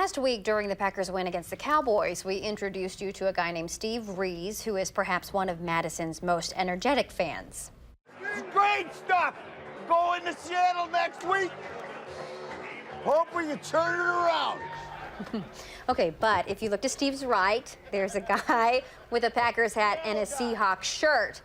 Last week, during the Packers' win against the Cowboys, we introduced you to a guy named Steve Rees, who is perhaps one of Madison's most energetic fans. Great stuff! Going to Seattle next week. Hope we can turn it around. Okay, but if you look to Steve's right, there's a guy with a Packers hat and a Seahawks shirt.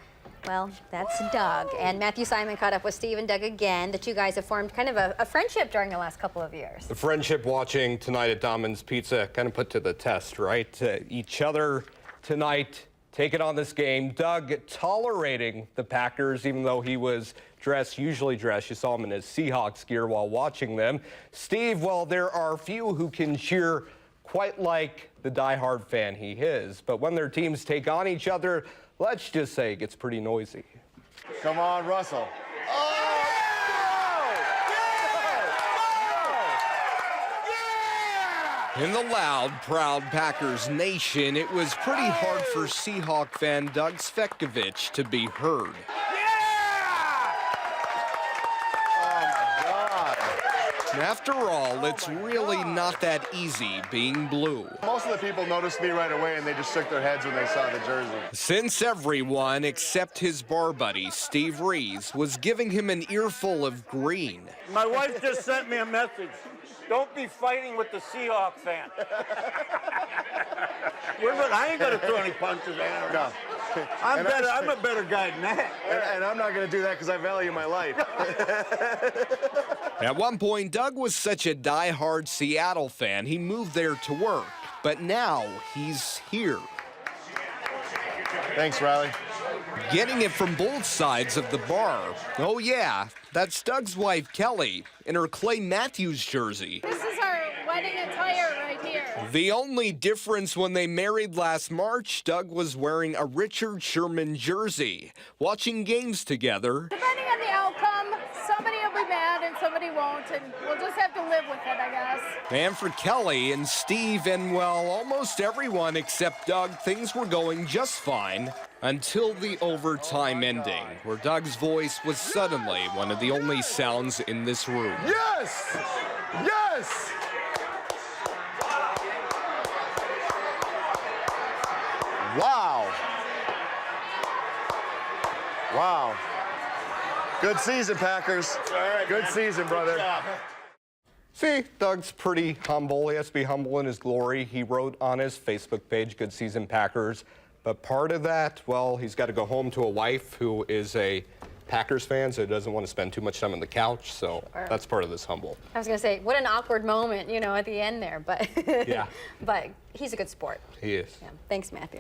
Well, that's Doug. And Matthew Simon caught up with Steve and Doug again. The two guys have formed kind of a friendship during the last couple of years. The friendship watching tonight at Daumann's Pizza kind of put to the test, right? Each other tonight, taking on this game. Doug tolerating the Packers, even though he was usually dressed. You saw him in his Seahawks gear while watching them. Steve, well, there are few who can cheer quite like the diehard fan he is. But when their teams take on each other, let's just say it gets pretty noisy. Come on, Russell. In the loud, proud Packers nation, it was pretty hard for Seahawk fan Doug Svetkovich to be heard. After all, it's really not that easy being blue. Most of the people noticed me right away, and they just shook their heads when they saw the jersey. Since everyone except his bar buddy, Steve Rees, was giving him an earful of green. My wife just sent me a message. Don't be fighting with the Seahawk fan. I ain't gonna throw any punches at her. No. I'm a better guy than that. And I'm not going to do that because I value my life. At one point, Doug was such a die-hard Seattle fan, he moved there to work. But now, he's here. Thanks, Riley. Getting it from both sides of the bar. Oh, yeah, that's Doug's wife, Kelly, in her Clay Matthews jersey. This is our wedding attire right here. The only difference when they married last March, Doug was wearing a Richard Sherman jersey. Watching games together. Depending on the outcome, somebody will be mad and somebody won't, and we'll just have to live with it, I guess. And for Kelly and Steve and, well, almost everyone except Doug, things were going just fine until the overtime ending, where Doug's voice was suddenly one of the only sounds in this room. Yes! Yes! Wow. Wow. Good season, Packers. Good season, brother. See, Doug's pretty humble. He has to be humble in his glory. He wrote on his Facebook page, Good Season Packers. But part of that, well, he's got to go home to a wife who is a Packers fan, so he doesn't want to spend too much time on the couch. So that's part of this humble. I was going to say, what an awkward moment, you know, at the end there. But, yeah. But he's a good sport. He is. Yeah. Thanks, Matthew.